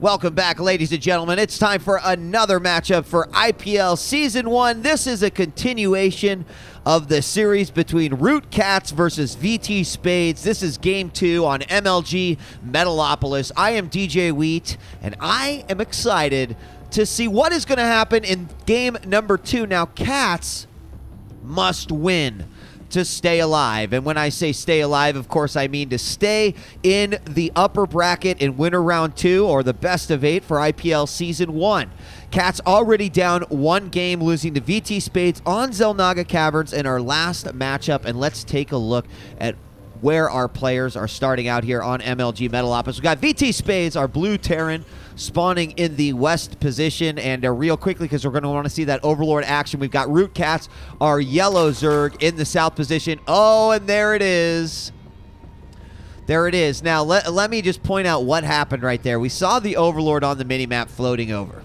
Welcome back, ladies and gentlemen. It's time for another matchup for IPL Season 1. This is a continuation of the series between ROOTCatZ versus VTSpades. This is Game 2 on MLG Metalopolis. I am DJ Wheat, and I am excited to see what is going to happen in Game number 2. Now, Cats must win to stay alive. And when I say stay alive, of course, I mean to stay in the upper bracket in winter round 2 or the best of 8 for IPL Season 1. Cats already down 1 game, losing to VTSpades on Xel'Naga Caverns in our last matchup. And let's take a look at where our players are starting out here on MLG Metalopolis. We've got VTSpades, our blue Terran, spawning in the west position. And real quickly, because we're going to want to see that Overlord action, we've got ROOTCatZ, our yellow Zerg, in the south position. Oh, and there it is. There it is. Now, let me just point out what happened right there. We saw the Overlord on the minimap floating over.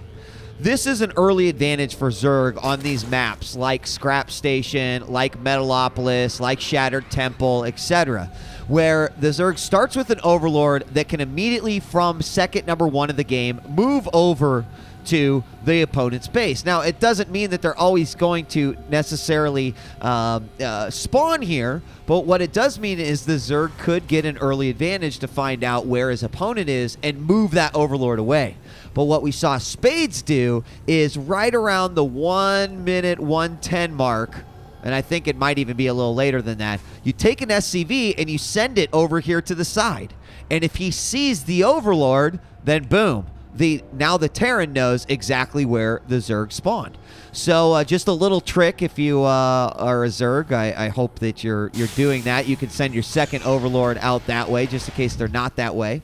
This is an early advantage for Zerg on these maps like Scrap Station, like Metalopolis, like Shattered Temple, etc., where the Zerg starts with an Overlord that can immediately, from second number 1 of the game, move over to the opponent's base. Now, it doesn't mean that they're always going to necessarily spawn here, but what it does mean is the Zerg could get an early advantage to find out where his opponent is and move that Overlord away. But what we saw Spades do is right around the 1 minute 110 mark, and I think it might even be a little later than that, you take an SCV and you send it over here to the side. And if he sees the Overlord, then boom. Now the Terran knows exactly where the Zerg spawned. So just a little trick if you are a Zerg. I hope that you're doing that. You can send your second Overlord out that way, just in case they're not that way.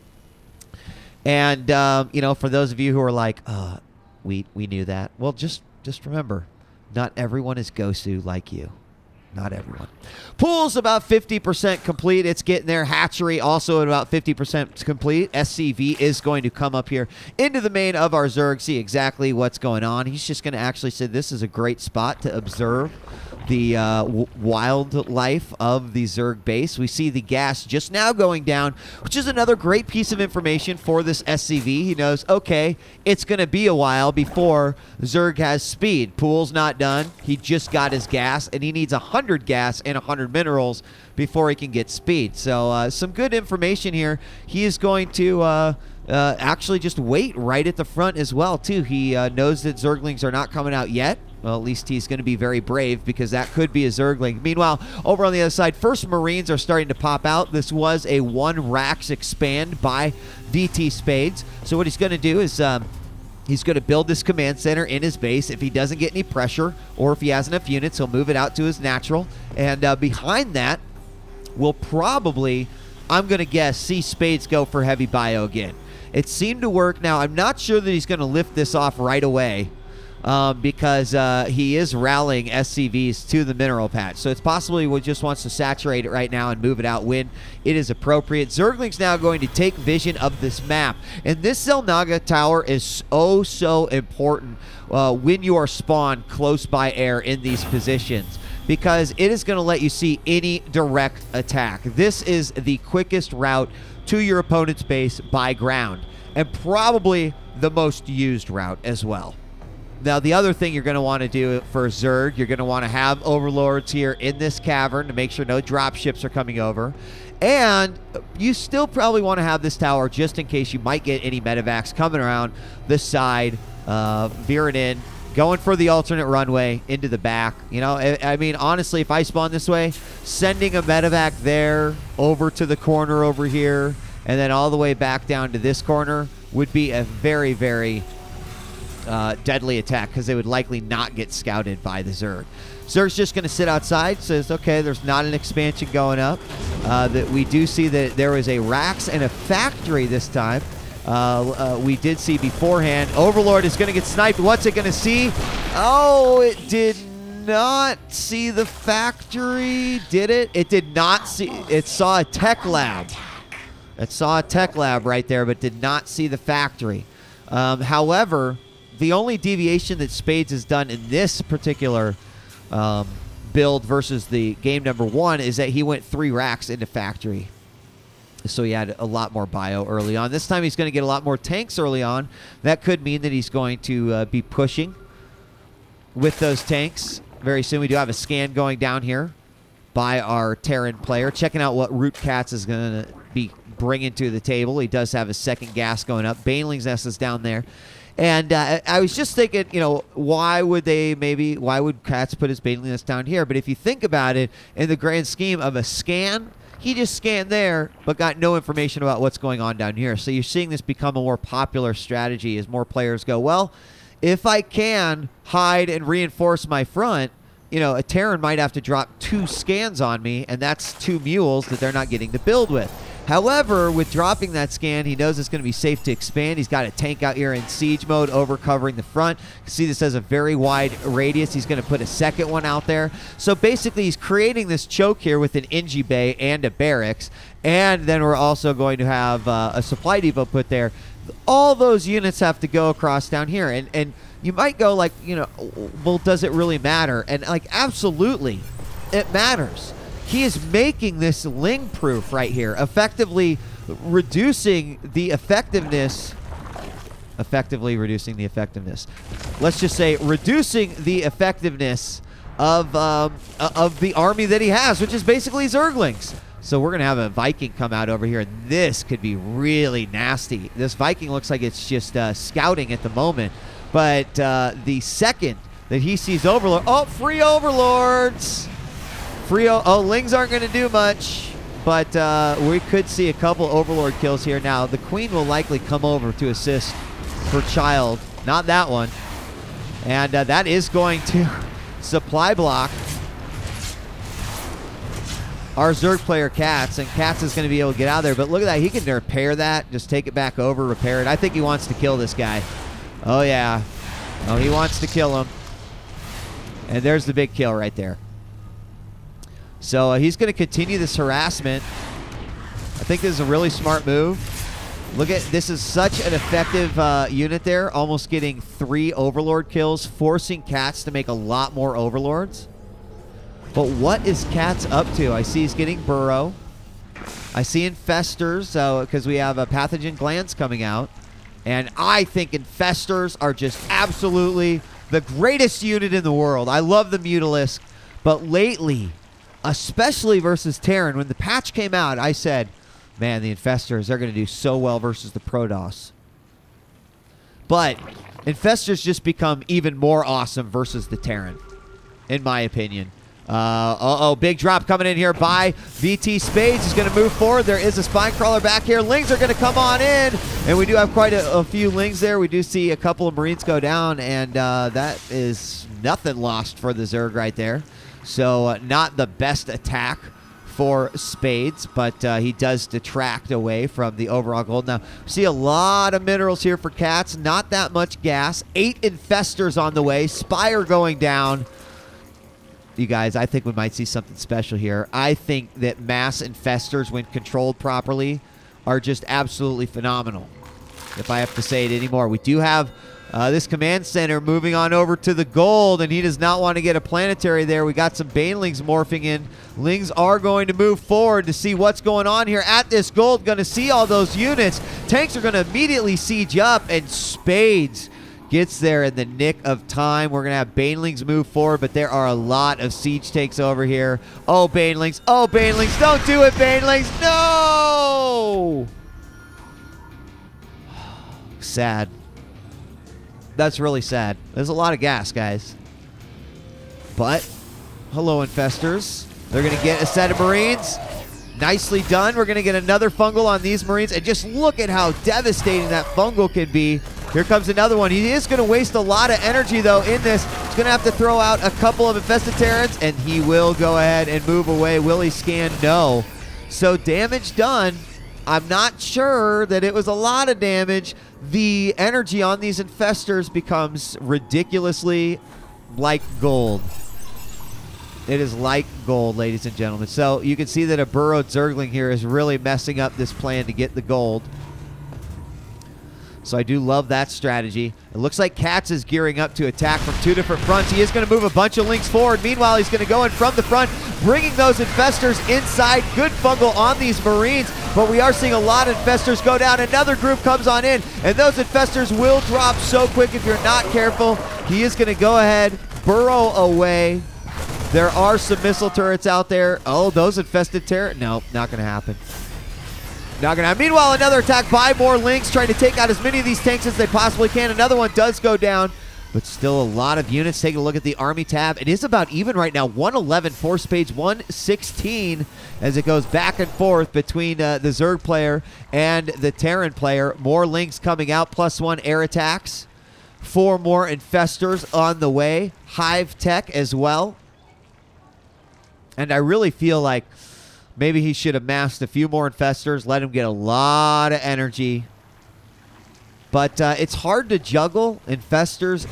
And, you know, for those of you who are like, we knew that. Well, just remember, not everyone is Gosu like you. Not everyone. Pool's about 50% complete. It's getting there. Hatchery also at about 50% complete. SCV is going to come up here into the main of our Zerg, see exactly what's going on. He's just going to actually say this is a great spot to observe the wildlife of the Zerg base. We see the gas just now going down, which is another great piece of information for this SCV. He knows, okay, it's going to be a while before Zerg has speed. Pool's not done. He just got his gas, and he needs 100 gas and 100 minerals before he can get speed. So some good information here. He is going to actually just wait right at the front as well, too. He knows that Zerglings are not coming out yet. Well, at least he's going to be very brave because that could be a Zergling. Meanwhile, over on the other side, first Marines are starting to pop out. This was a 1 Rax expand by VTSpades. So what he's going to do is he's going to build this command center in his base. If he doesn't get any pressure or if he has enough units, he'll move it out to his natural. And behind that, we'll probably, I'm going to guess, see Spades go for heavy bio again. It seemed to work. Now, I'm not sure that he's going to lift this off right away. Because he is rallying SCVs to the mineral patch. So it's possible he just wants to saturate it right now and move it out when it is appropriate. Zergling's now going to take vision of this map. And this Xel'Naga tower is so important when you are spawned close by air in these positions, because it is going to let you see any direct attack. This is the quickest route to your opponent's base by ground, and probably the most used route as well. Now, the other thing you're going to want to do for Zerg, you're going to want to have Overlords here in this cavern to make sure no drop ships are coming over. And you still probably want to have this tower just in case you might get any medevacs coming around the side, veering in, going for the alternate runway into the back. You know, I mean, honestly, if I spawn this way, sending a medevac there over to the corner over here and then all the way back down to this corner would be a very, very deadly attack, because they would likely not get scouted by the Zerg. Zerg's just going to sit outside, says, okay, there's not an expansion going up. That we do see that there was a Rax and a factory this time. We did see beforehand. Overlord is going to get sniped. What's it going to see? Oh, it did not see the factory, did it? It did not see. It saw a tech lab. It saw a tech lab right there, but did not see the factory. However, the only deviation that Spades has done in this particular build versus the game number 1 is that he went 3 racks into factory. So he had a lot more bio early on. This time he's going to get a lot more tanks early on. That could mean that he's going to be pushing with those tanks very soon. We do have a scan going down here by our Terran player, checking out what ROOTCatZ is going to be bringing to the table. He does have a second gas going up. Baneling's nest is down there. And I was just thinking, you know, why would KatZ put his Baneling nest down here? But if you think about it, in the grand scheme of a scan, he just scanned there, but got no information about what's going on down here. So you're seeing this become a more popular strategy as more players go, well, if I can hide and reinforce my front, you know, a Terran might have to drop 2 scans on me, and that's 2 mules that they're not getting to build with. However, with dropping that scan, he knows it's going to be safe to expand. He's got a tank out here in siege mode over covering the front. You can see this has a very wide radius. He's going to put a second one out there. So basically, he's creating this choke here with an Engie Bay and a barracks. And then we're also going to have a supply depot put there. All those units have to go across down here. And you might go like, you know, well, does it really matter? And like, absolutely, it matters. He is making this Ling proof right here, effectively reducing the effectiveness. Let's just say reducing the effectiveness of the army that he has, which is basically Zerglings. So we're going to have a Viking come out over here, and this could be really nasty. This Viking looks like it's just scouting at the moment. But the second that he sees Overlord... Oh, free Overlords! Lings aren't going to do much, but we could see a couple Overlord kills here. Now, the Queen will likely come over to assist her child. Not that one. And that is going to supply block our Zerg player KatZ, and KatZ is going to be able to get out of there. But look at that. He can repair that, just take it back over, repair it. I think he wants to kill this guy. Oh, yeah. Oh, he wants to kill him. And there's the big kill right there. So he's going to continue this harassment. I think this is a really smart move. Look at this, is such an effective unit there, almost getting 3 Overlord kills, forcing KatZ to make a lot more Overlords. But what is KatZ up to? I see he's getting Burrow. I see Infestors, because we have pathogen glands coming out. And I think Infestors are just absolutely the greatest unit in the world. I love the Mutalisk, but lately, especially versus Terran, when the patch came out, I said, man, the Infestors, they're going to do so well versus the Protoss. But Infestors just become even more awesome versus the Terran, in my opinion. Big drop coming in here by VTSpades. He's going to move forward. There is a spine crawler back here. Lings are going to come on in, and we do have quite a few Lings there. We do see a couple of Marines go down, and that is nothing lost for the Zerg right there. So not the best attack for Spades, but he does detract away from the overall gold. Now, see a lot of minerals here for KatZ. Not that much gas. 8 Infestors on the way. Spire going down. You guys, I think we might see something special here. I think that mass Infestors, when controlled properly, are just absolutely phenomenal, if I have to say it anymore. We do have this command center moving on over to the gold, and he does not want to get a planetary there. We got some Banelings morphing in. Lings are going to move forward to see what's going on here at this gold. Going to see all those units. Tanks are going to immediately siege up, and Spades gets there in the nick of time. We're going to have Banelings move forward, but there are a lot of siege tanks over here. Oh, Banelings. Oh, Banelings. Don't do it, Banelings. No! Sad. That's really sad. There's a lot of gas, guys. But, hello, Infestors. They're going to get a set of Marines. Nicely done. We're going to get another fungal on these Marines. And just look at how devastating that fungal can be. Here comes another one. He is going to waste a lot of energy, though, in this. He's going to have to throw out a couple of infested Terrans, and he will go ahead and move away. Will he scan? No. So damage done. I'm not sure that it was a lot of damage. The energy on these Infestors becomes ridiculously like gold. It is like gold, ladies and gentlemen. So you can see that a burrowed Zergling here is really messing up this plan to get the gold. So I do love that strategy. It looks like KatZ is gearing up to attack from 2 different fronts. He is going to move a bunch of Lings forward. Meanwhile, he's going to go in from the front, bringing those Infestors inside. Good fungal on these Marines. but we are seeing a lot of infestors go down. Another group comes on in, and those infestors will drop so quick if you're not careful. He is going to go ahead, burrow away. There are some missile turrets out there. Oh, those infested Terran. No, not going to happen. Not going to happen. Meanwhile, another attack by more Lynx, trying to take out as many of these tanks as they possibly can. Another one does go down, but still a lot of units. Taking a look at the army tab. It is about even right now. 111 for Spades, 116 as it goes back and forth between the Zerg player and the Terran player. More Lynx coming out, +1 air attacks. 4 more infestors on the way. Hive tech as well. And I really feel like maybe he should have massed a few more infestors, let him get a lot of energy. But it's hard to juggle infestors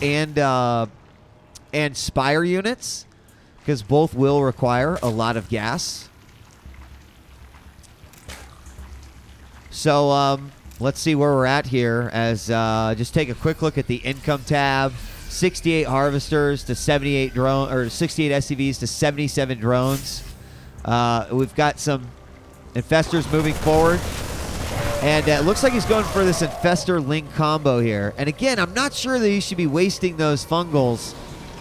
and spire units because both will require a lot of gas. So let's see where we're at here as just take a quick look at the income tab. 68 harvesters to 78 drone, or 68 SCVs to 77 drones. We've got some infestors moving forward. And it looks like he's going for this infestor-link combo here. And again, I'm not sure that he should be wasting those fungals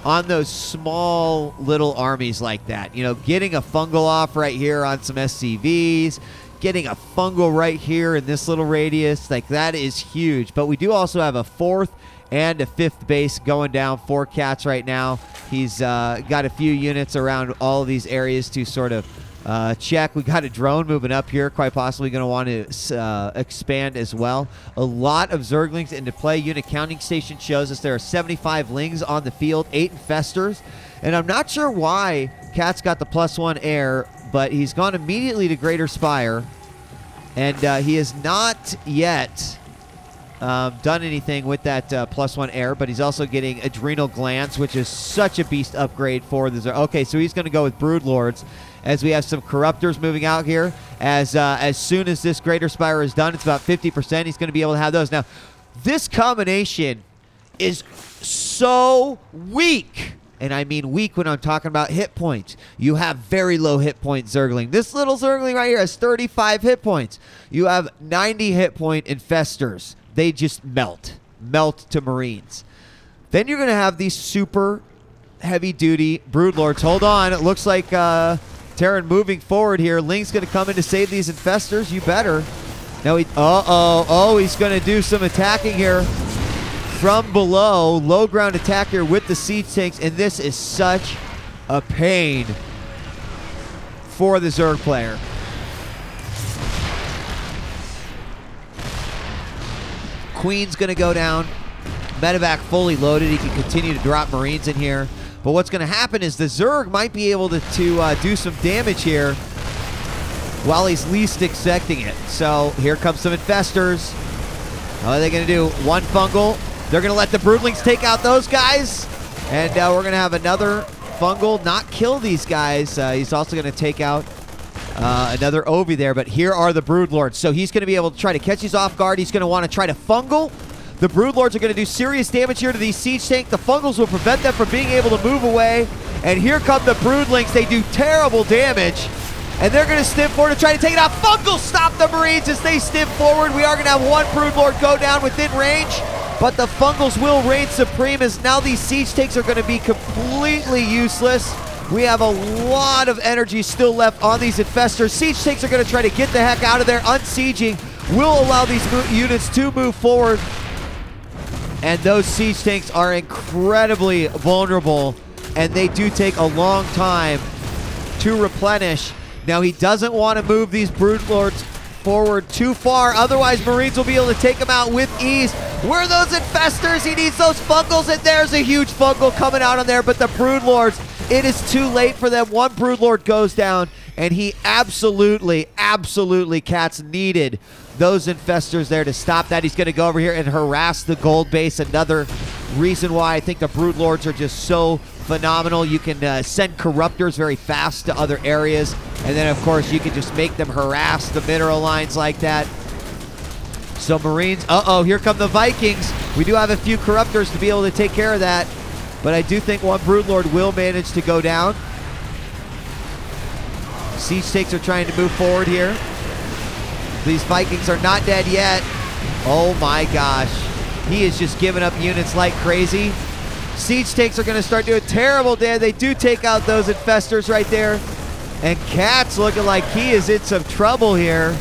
on those small little armies like that. You know, getting a fungal off right here on some SCVs, getting a fungal right here in this little radius, like that is huge. But we do also have a 4th and a 5th base going down for VTSpades right now. He's got a few units around all of these areas to sort of check. We got a drone moving up here, quite possibly going to want to expand as well. A lot of Zerglings into play. Unit counting station shows us there are 75 Lings on the field, 8 infestors. And I'm not sure why VTSpades got the +1 air, but he's gone immediately to Greater Spire. And he has not yet done anything with that +1 air, but he's also getting Adrenal Glands, which is such a beast upgrade for the Zerg. Okay, so he's going to go with Broodlords as we have some Corruptors moving out here. As soon as this Greater Spire is done, it's about 50%. He's going to be able to have those. Now, this combination is so weak. And I mean weak when I'm talking about hit points. You have very low hit point Zergling. This little Zergling right here has 35 hit points. You have 90 hit point infestors. They just melt to Marines. Then you're going to have these super heavy-duty Broodlords. Hold on. It looks like Terran moving forward here. Ling's going to come in to save these infestors. You better. Now, he's going to do some attacking here from below. Low ground attack here with the siege tanks, and this is such a pain for the Zerg player. Queen's going to go down. Medevac fully loaded. He can continue to drop Marines in here. But what's going to happen is the Zerg might be able to do some damage here while he's least expecting it. So here comes some infestors. What are they going to do? One fungal. They're going to let the Broodlings take out those guys. And we're going to have another fungal not kill these guys. He's also going to take out another Ovi there. But here are the Broodlords. So he's going to be able to try to catch these off guard. He's going to want to try to fungal. The Broodlords are going to do serious damage here to these siege tanks. The fungals will prevent them from being able to move away. And here come the Broodlings. They do terrible damage. And they're going to stim forward to try to take it out. Fungals stop the Marines as they stim forward. We are going to have one Broodlord go down within range. But the fungals will reign supreme as now these siege tanks are going to be completely useless. We have a lot of energy still left on these infestors. Siege tanks are going to try to get the heck out of there. Unsieging will allow these units to move forward. And those siege tanks are incredibly vulnerable, and they do take a long time to replenish. Now, he doesn't want to move these Broodlords forward too far, otherwise Marines will be able to take them out with ease. Where are those infestors? He needs those fungals, and there's a huge fungal coming out on there, but the Broodlords, it is too late for them. One Broodlord goes down, and he absolutely VTSpades needed those infestors there to stop that. He's going to go over here and harass the gold base. Another reason why I think the Broodlords are just so phenomenal. You can send Corruptors very fast to other areas, and then of course you can just make them harass the mineral lines like that. So Marines, here come the Vikings. We do have a few Corruptors to be able to take care of that, but I do think one Broodlord will manage to go down. Siege tanks are trying to move forward here. These Vikings are not dead yet. Oh my gosh. He is just giving up units like crazy. Siege tanks are going to start doing terrible damage. They do take out those infestors right there. And KatZ looking like he is in some trouble here.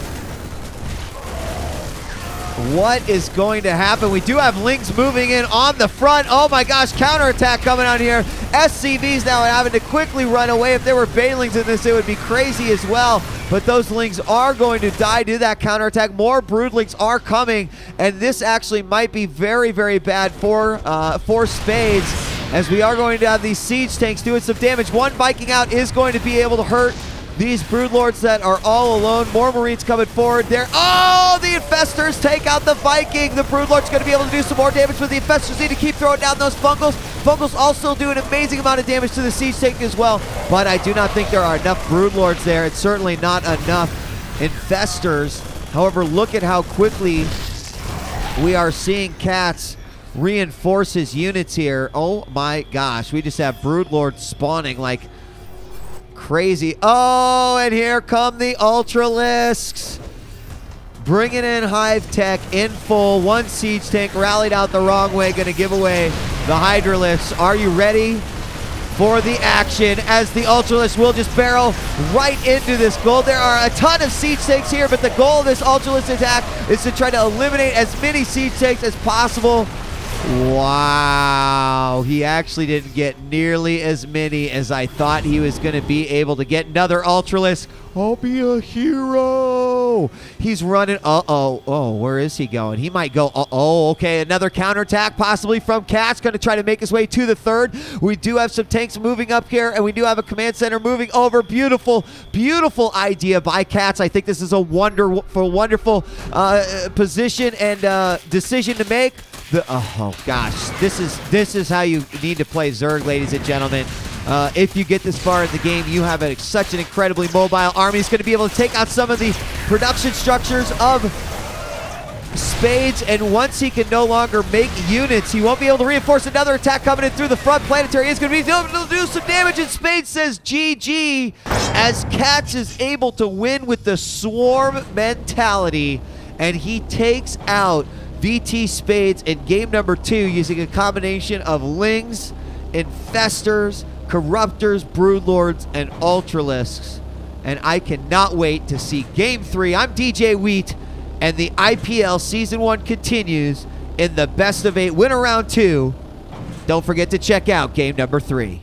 What is going to happen? We do have Lings moving in on the front. Oh my gosh, counterattack coming on here. SCVs now having to quickly run away. If there were Banelings in this, it would be crazy as well. But those Lings are going to die to that counterattack. More Broodlings are coming, and this actually might be very, very bad for Spades, as we are going to have these siege tanks doing some damage. One Viking out is going to be able to hurt these Broodlords that are all alone. More Marines coming forward there. Oh, the Infestors take out the Viking. The Broodlord's going to be able to do some more damage, but the Infestors need to keep throwing down those Fungals. Fungals also do an amazing amount of damage to the siege tank as well, but I do not think there are enough Broodlords there. It's certainly not enough Infestors. However, look at how quickly we are seeing KatZ reinforce his units here. Oh my gosh, we just have Broodlords spawning like crazy. Oh, and here come the Ultralisks. Bringing in Hive Tech in full. One siege tank rallied out the wrong way. Going to give away the Hydralisks. Are you ready for the action as the Ultralisks will just barrel right into this goal? There are a ton of siege tanks here, but the goal of this Ultralist attack is to try to eliminate as many siege tanks as possible. Wow, he actually didn't get nearly as many as I thought he was going to be able to get. Another Ultralisk. I'll be a hero. He's running. Oh, where is he going? He might go. Okay, another counterattack possibly from KatZ. Going to try to make his way to the third. We do have some tanks moving up here, and we do have a command center moving over. Beautiful, beautiful idea by KatZ. I think this is a wonderful position and decision to make. Oh gosh, this is how you need to play Zerg, ladies and gentlemen. If you get this far in the game, you have such an incredibly mobile army. It's going to be able to take out some of the production structures of Spades, and once he can no longer make units, he won't be able to reinforce. Another attack coming in through the front. Planetary is going to be able to do some damage, and Spades says GG as KatZ is able to win with the swarm mentality, and he takes out VTSpades in game number 2 using a combination of Lings, Infestors, Corruptors, Broodlords, and Ultralisks. And I cannot wait to see game 3. I'm DJ Wheat, and the IPL Season 1 continues in the best of 8 winner round 2. Don't forget to check out game number 3.